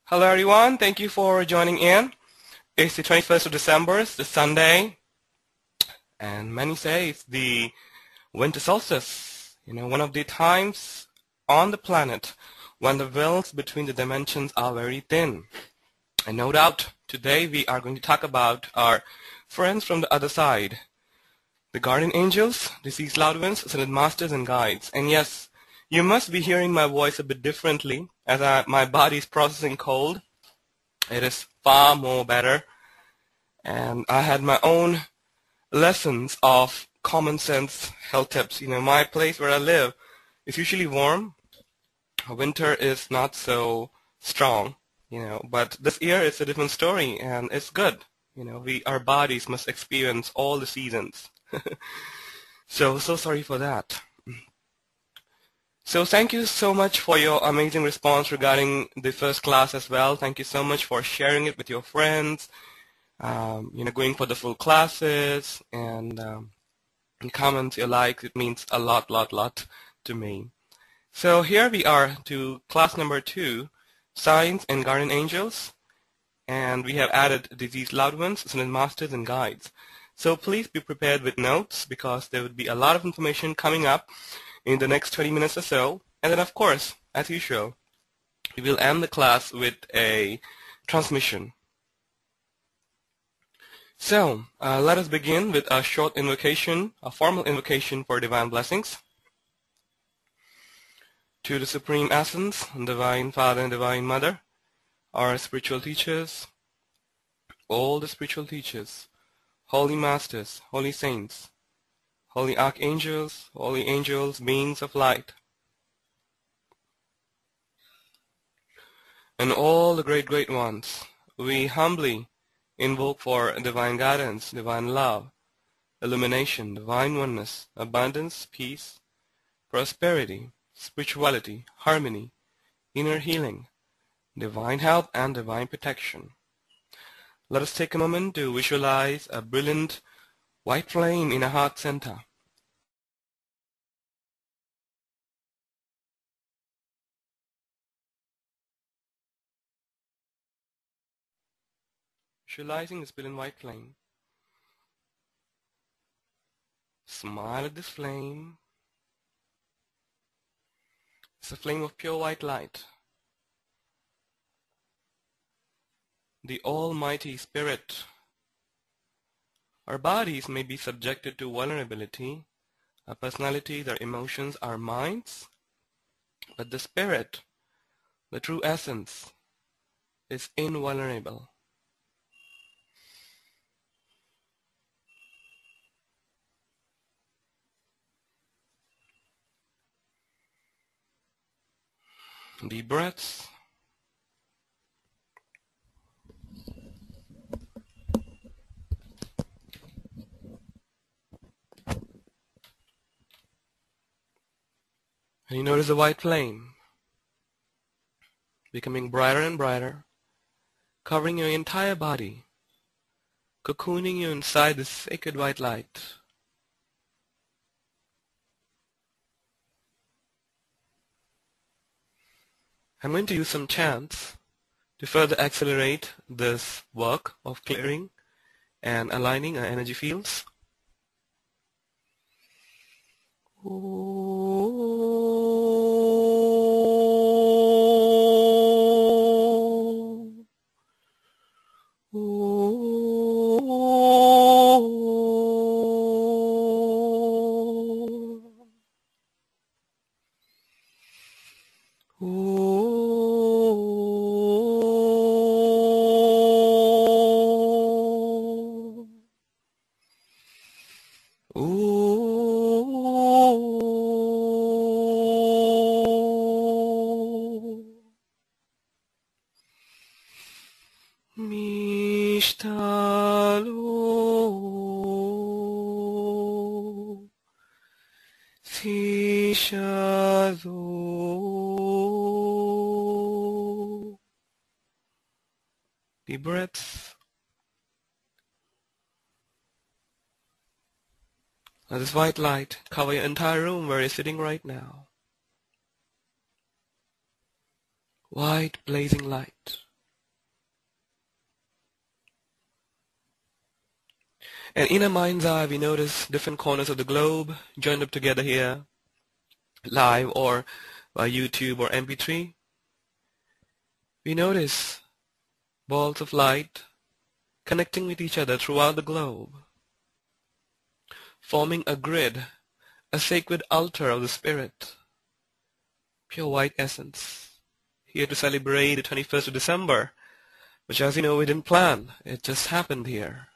Hello everyone, thank you for joining in. It's the 21st of December, it's the Sunday, and many say it's the winter solstice. One of the times on the planet when the veils between the dimensions are very thin. And no doubt, today we are going to talk about our friends from the other side. The guardian angels, deceased loved ones, ascended masters and guides. And yes, you must be hearing my voice a bit differently as my body is processing cold. It is far more better, and I had my own lessons of common sense health tips. My place where I live is usually warm. Winter is not so strong, but this year it's a different story, and it's good. Our bodies must experience all the seasons. So sorry for that. So thank you so much for your amazing response regarding the first class as well. Thank you so much for sharing it with your friends, going for the full classes, and comments you like. It means a lot to me. So here we are to class number 2, Signs and Guardian Angels, and we have added deceased loved ones, ascended masters, and guides. So please be prepared with notes because there would be a lot of information coming up in the next 20 minutes or so. And then, of course, as usual, we will end the class with a transmission. So let us begin with a short invocation, a formal invocation for divine blessings. To the Supreme Essence, Divine Father and Divine Mother, our spiritual teachers, all the spiritual teachers, holy masters, holy saints, holy archangels, holy angels, beings of light, and all the great ones, we humbly invoke for divine guidance, divine love, illumination, divine oneness, abundance, peace, prosperity, spirituality, harmony, inner healing, divine health, and divine protection. Let us take a moment to visualize a brilliant white flame in a heart center. Visualizing this brilliant white flame. Smile at this flame. It's a flame of pure white light. The Almighty Spirit. Our bodies may be subjected to vulnerability, our personalities, our emotions, our minds, but the Spirit, the true essence, is invulnerable. Deep breaths. And you notice the white flame becoming brighter and brighter, covering your entire body, cocooning you inside this sacred white light. I'm going to use some chants to further accelerate this work of clearing and aligning our energy fields. Mishtalo Sishado. Deep breaths. Let this white light cover your entire room where you're sitting right now. White blazing light. And in our mind's eye, we notice different corners of the globe joined up together here, live or by YouTube or MP3. We notice balls of light connecting with each other throughout the globe, forming a grid, a sacred altar of the spirit, pure white essence, here to celebrate the 21st of December, which, as you know, we didn't plan. It just happened here.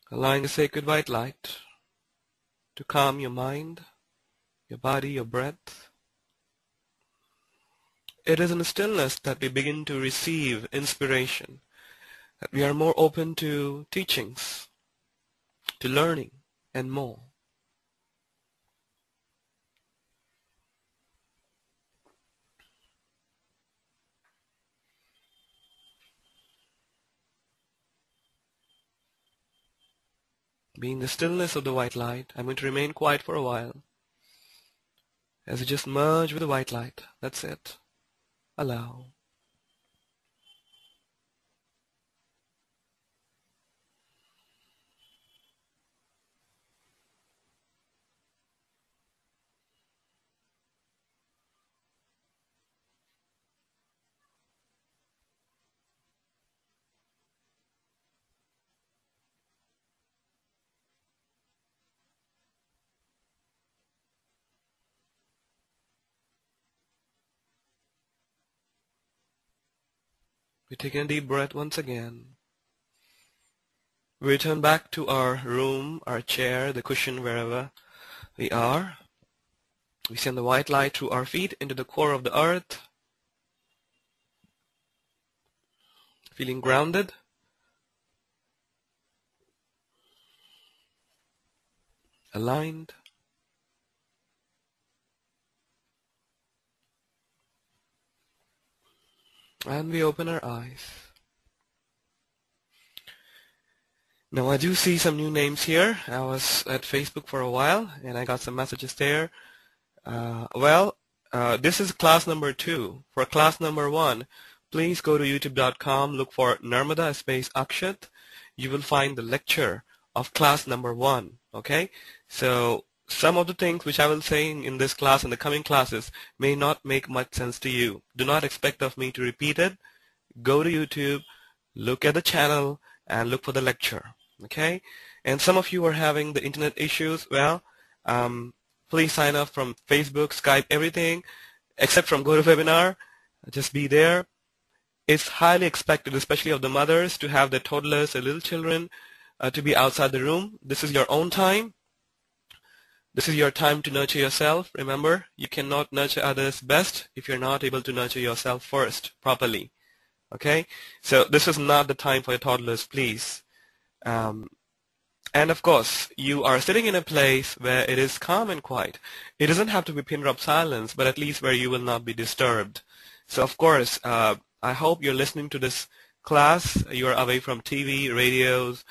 Allowing the sacred white light to calm your mind, your body, your breath. It is in the stillness that we begin to receive inspiration, that we are more open to teachings, to learning, and more. Being the stillness of the white light, I'm going to remain quiet for a while as you just merge with the white light. That's it. Allow. We take a deep breath once again. We return back to our room, our chair, the cushion, wherever we are. We send the white light through our feet into the core of the earth, feeling grounded, aligned, and we open our eyes. Now I do see some new names here. I was at Facebook for a while and I got some messages there. This is class number 2. For class number 1, please go to youtube.com, look for Narmada space Akshat. You will find the lecture of class number 1. Okay? So some of the things which I will say in this class and the coming classes may not make much sense to you. Do not expect of me to repeat it. Go to YouTube, look at the channel, and look for the lecture. Okay? And some of you are having the internet issues. Well, please sign up from Facebook, Skype, everything, except from GoToWebinar. Just be there. It's highly expected, especially of the mothers, to have their toddlers, their little children, to be outside the room. This is your own time. This is your time to nurture yourself. Remember, you cannot nurture others best if you're not able to nurture yourself first, properly. Okay? So this is not the time for your toddlers, please. And of course, you are sitting in a place where it is calm and quiet. It doesn't have to be pin-drop silence, but at least where you will not be disturbed. So of course, I hope you're listening to this class. You're away from TV, radios,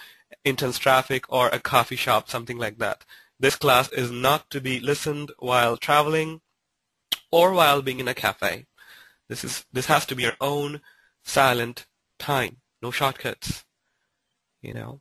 intense traffic, or a coffee shop, something like that. This class is not to be listened while traveling or while being in a cafe. This has to be your own silent time. No shortcuts. You know.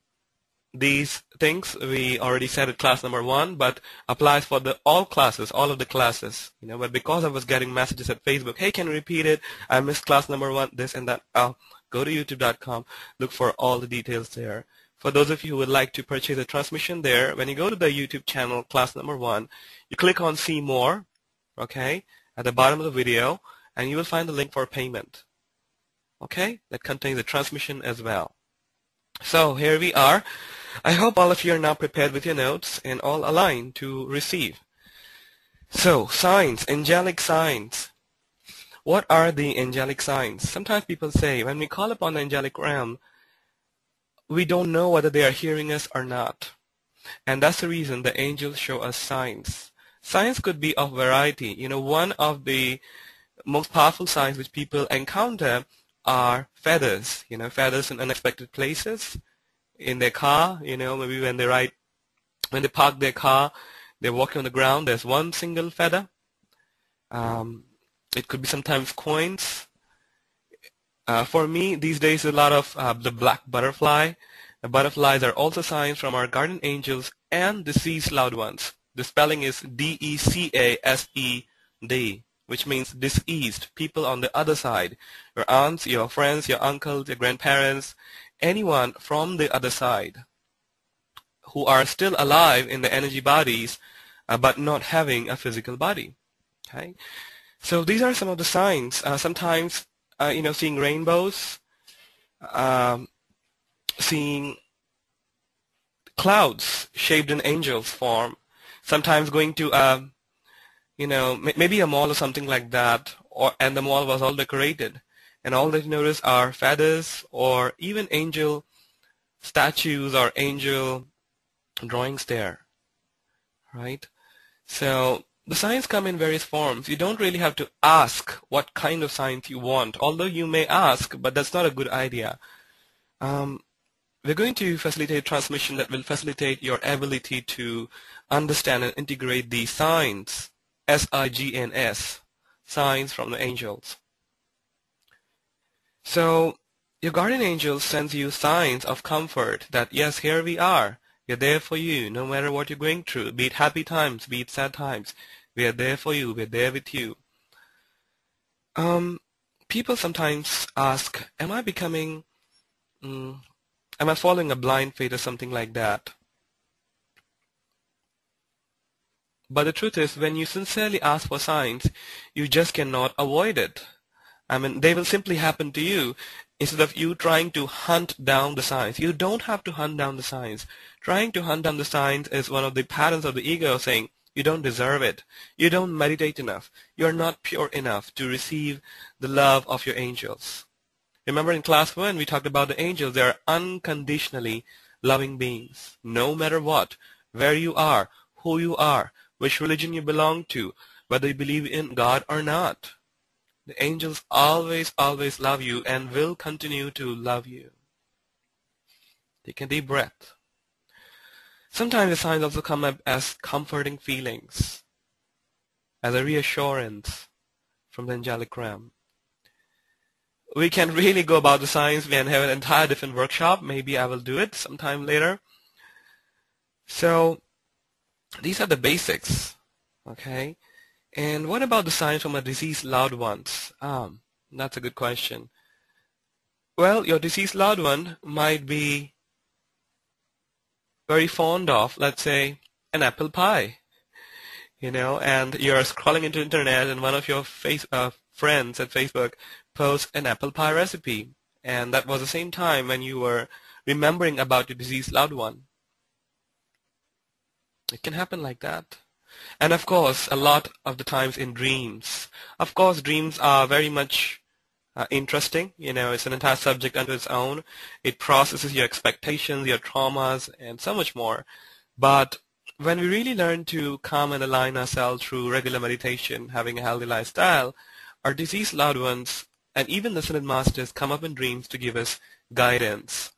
These things we already said at class number 1, but applies for all classes, all of the classes. You know, but because I was getting messages at Facebook, hey, can you repeat it? I missed class number 1, this and that. Go to youtube.com, look for all the details there. For those of you who would like to purchase a transmission there, when you go to the YouTube channel, class number 1, you click on See More, okay, at the bottom of the video, and you will find the link for payment. Okay, that contains the transmission as well. So here we are. I hope all of you are now prepared with your notes and all aligned to receive. So, signs, angelic signs. What are the angelic signs? Sometimes people say, when we call upon the angelic realm, we don't know whether they are hearing us or not. And that's the reason the angels show us signs. Signs could be of variety. One of the most powerful signs which people encounter are feathers. Feathers in unexpected places, in their car. Maybe when they park their car, they're walking on the ground, there's one single feather. It could be sometimes coins. For me, these days, a lot of the black butterfly. The butterflies are also signs from our guardian angels and deceased loved ones. The spelling is D-E-C-A-S-E-D, which means deceased, people on the other side. Your aunts, your friends, your uncles, your grandparents, anyone from the other side who are still alive in the energy bodies but not having a physical body. Okay, so these are some of the signs. Sometimes, seeing rainbows, seeing clouds shaped in angels' form. Sometimes going to, maybe a mall or something like that, and the mall was all decorated, and all that you notice are feathers or even angel statues or angel drawings there, right? So the signs come in various forms. You don't really have to ask what kind of signs you want, although you may ask, but that's not a good idea. We're going to facilitate transmission that will facilitate your ability to understand and integrate these signs, S-I-G-N-S, signs from the angels. So your guardian angel sends you signs of comfort that, yes, here we are. We're there for you, no matter what you're going through, be it happy times, be it sad times. We are there for you. We're there with you. People sometimes ask, am I following a blind faith or something like that? But the truth is, when you sincerely ask for signs, you just cannot avoid it. They will simply happen to you instead of you trying to hunt down the signs. You don't have to hunt down the signs. Trying to hunt down the signs is one of the patterns of the ego saying, you don't deserve it. You don't meditate enough. You're not pure enough to receive the love of your angels. Remember in class 1, we talked about the angels. They are unconditionally loving beings. No matter what, where you are, who you are, which religion you belong to, whether you believe in God or not. The angels always, always love you and will continue to love you. Take a deep breath. Sometimes the signs also come up as comforting feelings, as a reassurance from the Angelic Realm. We can really go about the signs and have an entire different workshop. Maybe I will do it sometime later. So these are the basics, okay? And what about the signs from a deceased loved ones? That's a good question. Well, your deceased loved one might be very fond of, let's say, an apple pie, and you're scrolling into internet and one of your friends at Facebook posts an apple pie recipe, and that was the same time when you were remembering about your deceased loved one. It can happen like that. And of course, a lot of the times in dreams. Of course, dreams are very much interesting. It's an entire subject unto its own. It processes your expectations, your traumas, and so much more. But when we really learn to calm and align ourselves through regular meditation, having a healthy lifestyle, our deceased loved ones and even the Ascended Masters come up in dreams to give us guidance.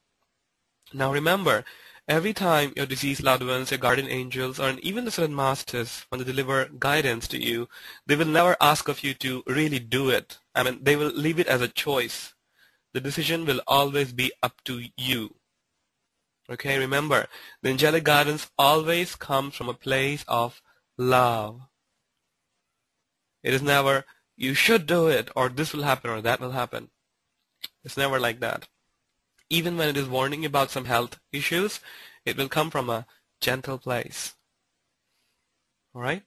Now remember, every time your deceased loved ones, your guardian angels, or even the Ascended Masters, when they deliver guidance to you, they will never ask of you to really do it. They will leave it as a choice. The decision will always be up to you. Okay, remember, the angelic guidance always comes from a place of love. It is never, you should do it, or this will happen, or that will happen. It's never like that. Even when it is warning about some health issues, it will come from a gentle place. Alright?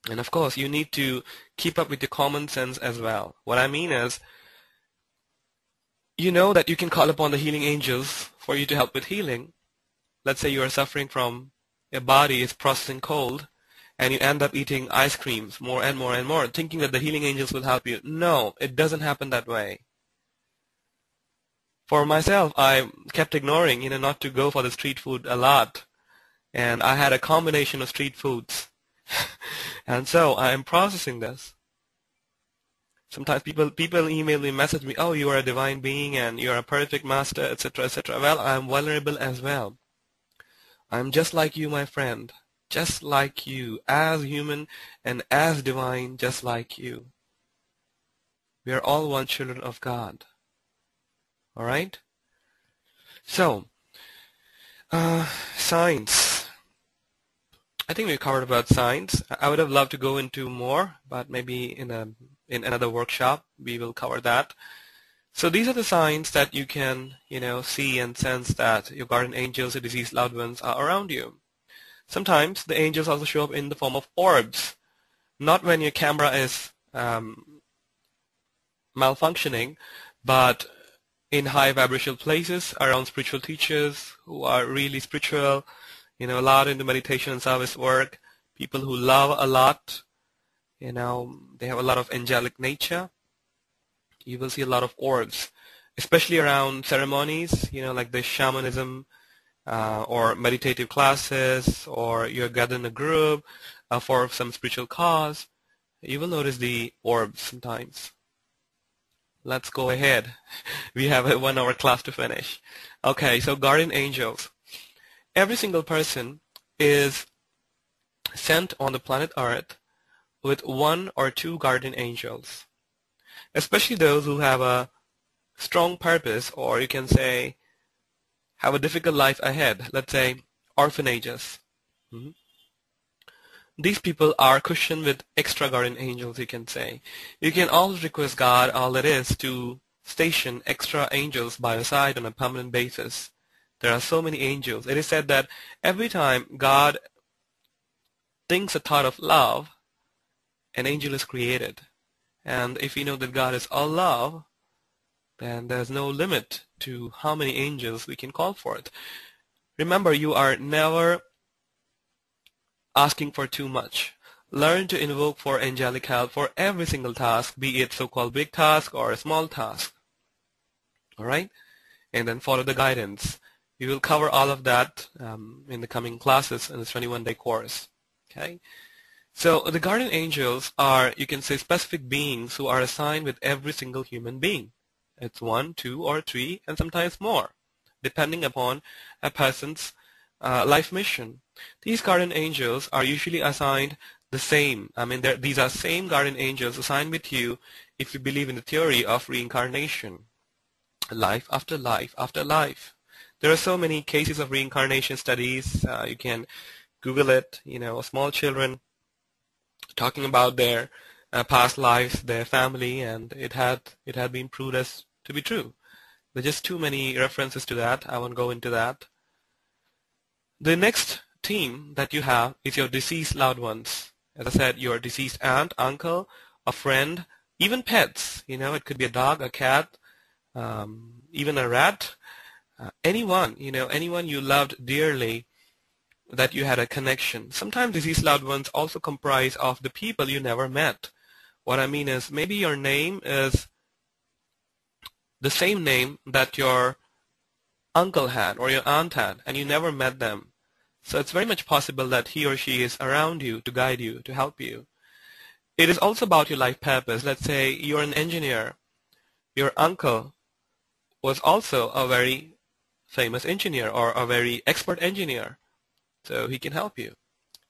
And of course, you need to keep up with your common sense as well. What I mean is, you know that you can call upon the healing angels for you to help with healing. Let's say you are suffering from, your body is processing cold, and you end up eating ice creams more and more and more, thinking that the healing angels will help you. No, it doesn't happen that way. For myself, I kept ignoring, not to go for the street food a lot. And I had a combination of street foods. And so I am processing this. Sometimes people email me, message me, oh, you are a divine being and you are a perfect master, etc., etc. Well, I am vulnerable as well. I'm just like you, my friend. Just like you, as human and as divine, just like you. We are all one children of God. Alright? So, signs. I think we covered about signs. I would have loved to go into more, but maybe in another workshop we will cover that. So these are the signs that you can, see and sense that your guardian angels or deceased loved ones are around you. Sometimes the angels also show up in the form of orbs. Not when your camera is malfunctioning, but in high vibrational places around spiritual teachers who are really spiritual, a lot into meditation and service work, people who love a lot, they have a lot of angelic nature. You will see a lot of orbs, especially around ceremonies, like the shamanism or meditative classes, or you're gathered in a group for some spiritual cause. You will notice the orbs sometimes. Let's go ahead. We have a 1 hour class to finish. Okay, so guardian angels. Every single person is sent on the planet Earth with 1 or 2 guardian angels, especially those who have a strong purpose, or you can say have a difficult life ahead. Let's say orphanages. These people are cushioned with extra guardian angels, you can say. You can always request God, all it is, to station extra angels by your side on a permanent basis. There are so many angels. It is said that every time God thinks a thought of love, an angel is created. And if you know that God is all love, then there's no limit to how many angels we can call forth. Remember, you are never asking for too much. Learn to invoke for angelic help for every single task, be it so-called big task or a small task. Alright? And then follow the guidance. We will cover all of that in the coming classes in this 21-day course. Okay? So the guardian angels are, you can say, specific beings who are assigned with every single human being. It's 1, 2, or 3, and sometimes more, depending upon a person's life mission. These guardian angels are usually assigned the same. I mean, these are same guardian angels assigned with you if you believe in the theory of reincarnation. Life after life after life. There are so many cases of reincarnation studies. You can Google it, small children talking about their past lives, their family, and it had been proved as to be true. There's just too many references to that. I won't go into that. The next team that you have is your deceased loved ones. As I said, your deceased aunt, uncle, a friend, even pets. It could be a dog, a cat, even a rat. Anyone, anyone you loved dearly, that you had a connection. Sometimes deceased loved ones also comprise of the people you never met. What I mean is, maybe your name is the same name that your uncle had or your aunt had, and you never met them. So it's very much possible that he or she is around you to guide you, to help you. It is also about your life purpose. Let's say you're an engineer. Your uncle was also a very famous engineer or a very expert engineer. So he can help you.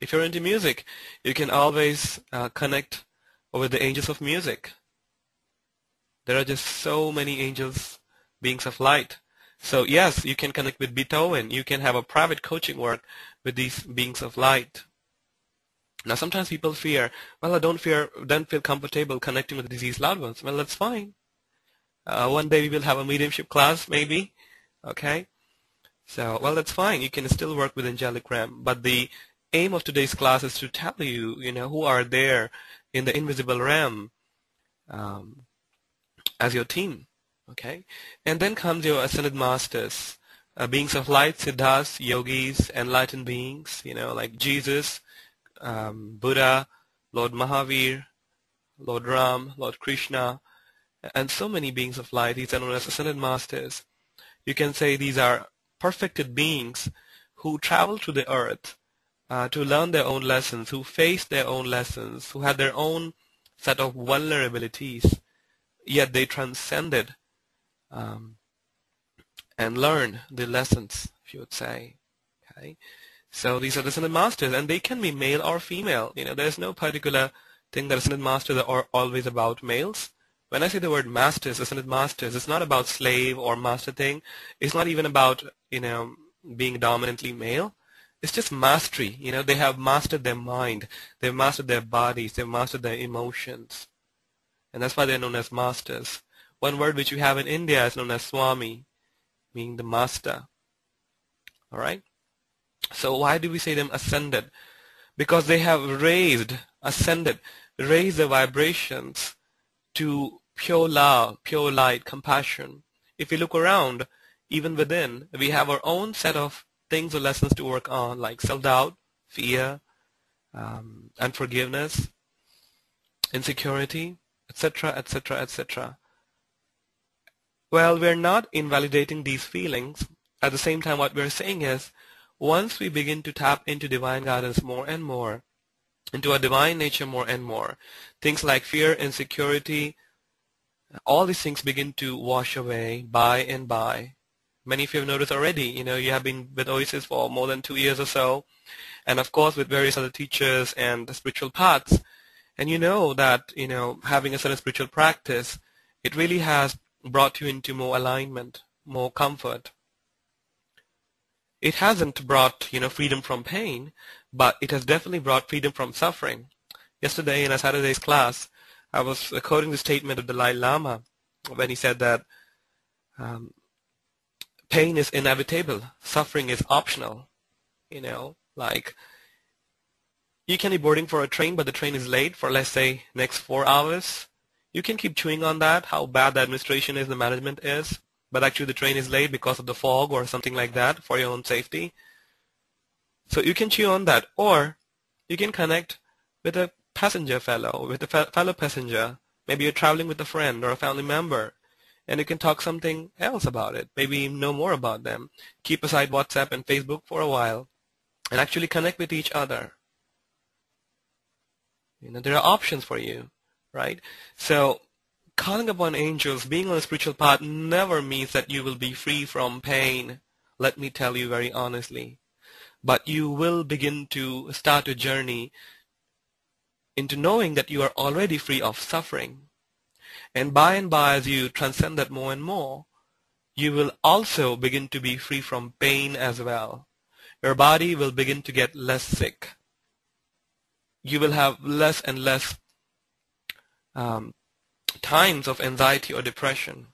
If you're into music, you can always connect with the angels of music. There are just so many angels, beings of light. So yes, you can connect with Beethoven. You can have a private coaching work with these beings of light. Now sometimes people fear, well, I don't feel comfortable connecting with deceased loved ones. Well, that's fine. One day we will have a mediumship class, maybe. Okay? So, well, that's fine. You can still work with Angelic Realm. But the aim of today's class is to tell you, who are there in the invisible realm as your team. Okay? And then comes your ascended masters, beings of light, siddhas, yogis, enlightened beings, like Jesus, Buddha, Lord Mahavir, Lord Ram, Lord Krishna, and so many beings of light. These are known as ascended masters. You can say these are perfected beings who travel through the earth to learn their own lessons, who faced their own lessons, who had their own set of vulnerabilities, yet they transcended um, and learned the lessons, if you would say. Okay, so these are the ascended masters, and they can be male or female. There's no particular thing that ascended masters are always about males. When I say the word masters, ascended masters, it's not about slave or master thing. It's not even about being dominantly male. It's just mastery. They have mastered their mind, they've mastered their bodies, they've mastered their emotions, and that's why they're known as masters. One word which we have in India is known as Swami, meaning the master. All right. So why do we say them ascended? Because they have ascended, raised the vibrations to pure love, pure light, compassion. If we look around, even within, we have our own set of things or lessons to work on, like self-doubt, fear, unforgiveness, insecurity, etc., etc., etc. Well, we're not invalidating these feelings. At the same time, what we're saying is, once we begin to tap into divine guidance more and more, into our divine nature more and more, things like fear, insecurity, all these things begin to wash away by and by. Many of you have noticed already, you have been with Oasis for more than 2 years or so, and of course with various other teachers and spiritual paths, and you know that, having a certain spiritual practice, it really has brought you into more alignment, more comfort. It hasn't brought, freedom from pain, but it has definitely brought freedom from suffering. Yesterday in a Saturday's class, I was quoting the statement of the Dalai Lama when he said that pain is inevitable, suffering is optional. Like you can be boarding for a train, but the train is late for, let's say, next 4 hours. You can keep chewing on that, how bad the administration is, the management is, but actually the train is late because of the fog or something like that for your own safety. So you can chew on that, or you can connect with a fellow passenger. Maybe you're traveling with a friend or a family member, and you can talk something else about it, maybe know more about them. Keep aside WhatsApp and Facebook for a while, and actually connect with each other. There are options for you, right? So calling upon angels, being on a spiritual path never means that you will be free from pain, let me tell you very honestly. But you will begin to start a journey into knowing that you are already free of suffering. And by, as you transcend that more and more, you will also begin to be free from pain as well. Your body will begin to get less sick. You will have less and less times of anxiety or depression,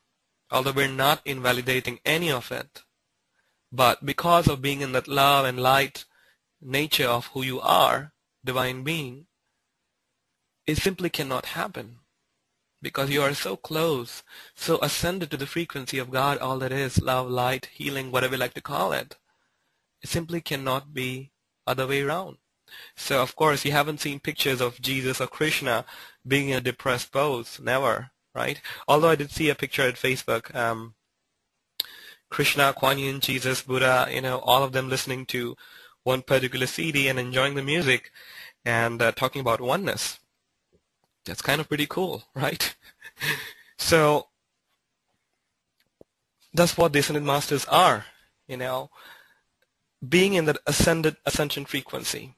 although we're not invalidating any of it. But because of being in that love and light nature of who you are, divine being, it simply cannot happen. Because you are so close, so ascended to the frequency of God, all that is, love, light, healing, whatever you like to call it. It simply cannot be other way around. So of course you haven't seen pictures of Jesus or Krishna being in a depressed pose, never, right? Although I did see a picture at Facebook, Krishna, Kuan Yin, Jesus, Buddha, all of them listening to one particular CD and enjoying the music and talking about oneness. That's kind of pretty cool, right? So that's what the Ascended Masters are, being in that ascension frequency.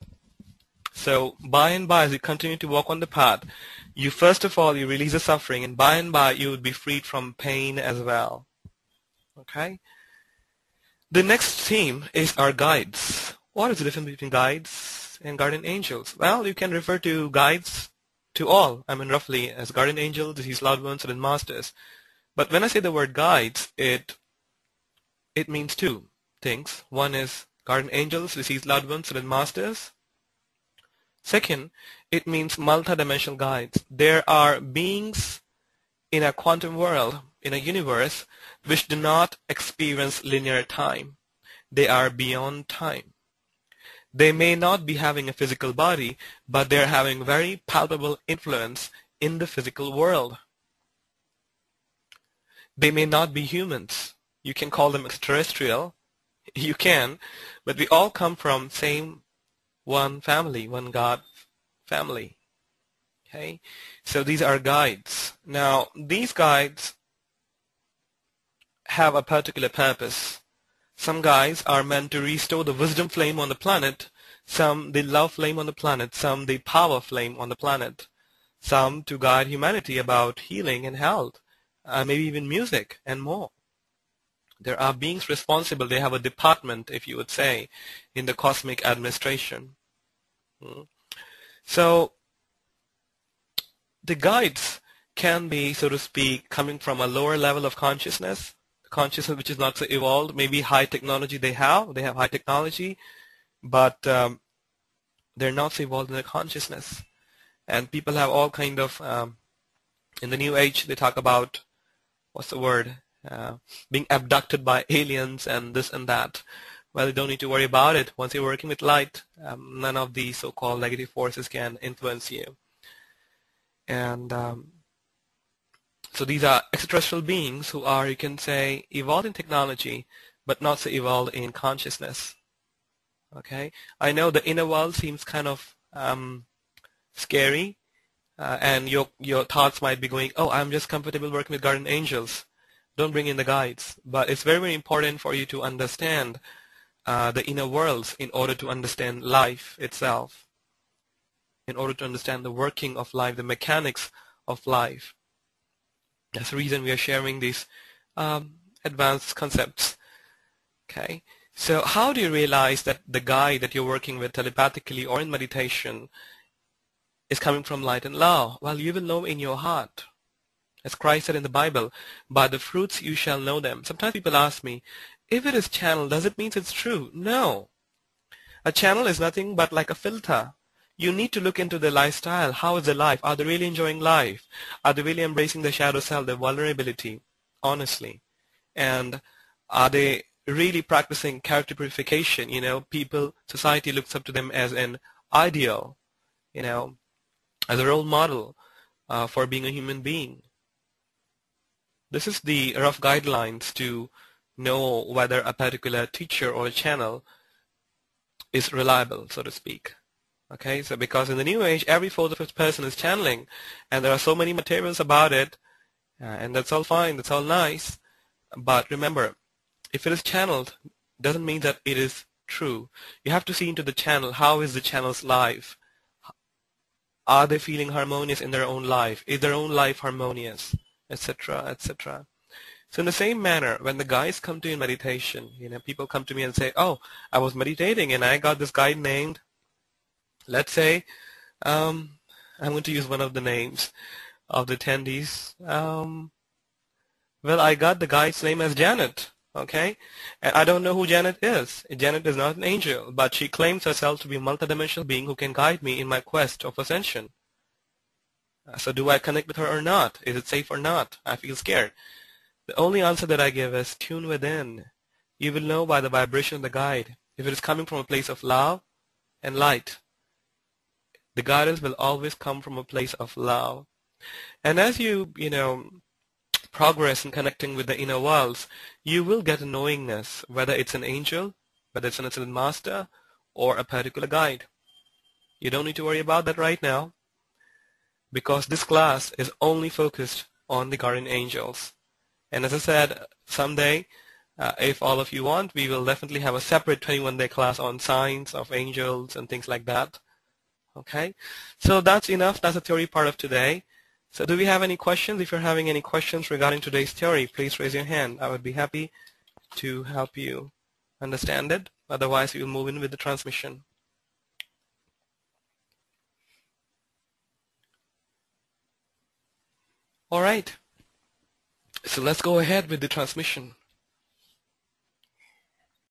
So by and by, as you continue to walk on the path, you first of all, you release the suffering, and by you would be freed from pain as well. Okay? The next theme is our guides. What is the difference between guides and guardian angels? Well, you can refer to guides to all, roughly, as guardian angels, deceased loved ones, and masters. But when I say the word guides, it means two things. One is guardian angels, deceased loved ones, and masters. Second, it means multidimensional guides. There are beings in a quantum world, in a universe, which do not experience linear time. They are beyond time. They may not be having a physical body, but they're having very palpable influence in the physical world. They may not be humans. You can call them extraterrestrial. You can, but we all come from same one family, one God family. Okay, so these are guides. Now, these guides have a particular purpose. Some guides are meant to restore the wisdom flame on the planet, some the love flame on the planet, some the power flame on the planet, some to guide humanity about healing and health, maybe even music and more. There are beings responsible. They have a department, if you would say, in the cosmic administration. So the guides can be, so to speak, coming from a lower level of consciousness which is not so evolved, maybe high technology they have high technology, but they're not so evolved in their consciousness. And people have all kind of, in the new age, they talk about, what's the word, being abducted by aliens and this and that. Well, you don't need to worry about it. Once you're working with light, none of the so-called negative forces can influence you. And so these are extraterrestrial beings who are, you can say, evolved in technology, but not so evolved in consciousness. Okay, I know the inner world seems kind of scary, and your thoughts might be going, oh, I'm just comfortable working with guardian angels. Don't bring in the guides. But it's very, very important for you to understand the inner worlds in order to understand life itself, in order to understand the working of life, the mechanics of life. That's the reason we are sharing these advanced concepts. Okay, so how do you realize that the guide that you're working with telepathically or in meditation is coming from light and love? Well, you will know in your heart. As Christ said in the Bible, by the fruits you shall know them. Sometimes people ask me, if it is channeled, does it mean it's true? No. A channel is nothing but like a filter. You need to look into their lifestyle. How is their life? Are they really enjoying life? Are they really embracing the shadow self, their vulnerability, honestly? And are they really practicing character purification? You know, people, society looks up to them as an ideal, you know, as a role model for being a human being. This is the rough guidelines to know whether a particular teacher or a channel is reliable, so to speak. Okay, so because in the new age, every fourth or fifth person is channeling, and there are so many materials about it, and that's all fine, that's all nice. But remember, if it is channeled, doesn't mean that it is true. You have to see into the channel. How is the channel's life? Are they feeling harmonious in their own life? Is their own life harmonious? Etc., etc. So in the same manner, when the guides come to you in meditation, you know, people come to me and say, oh, I was meditating and I got this guide named, let's say, I'm going to use one of the names of the attendees. Well, I got the guide's name as Janet, okay? And I don't know who Janet is. Janet is not an angel, but she claims herself to be a multidimensional being who can guide me in my quest of ascension. So do I connect with her or not? Is it safe or not? I feel scared. The only answer that I give is tune within. You will know by the vibration of the guide. If it is coming from a place of love and light, the guidance will always come from a place of love. And as you progress in connecting with the inner worlds, you will get a knowingness, whether it's an angel, whether it's an ascended master, or a particular guide. You don't need to worry about that right now, because this class is only focused on the guardian angels. And as I said, someday, if all of you want, we will definitely have a separate 21-day class on signs of angels and things like that. Okay, so that's enough. That's the theory part of today. So do we have any questions? If you're having any questions regarding today's theory, please raise your hand. I would be happy to help you understand it. Otherwise, we will move in with the transmission. All right. So let's go ahead with the transmission.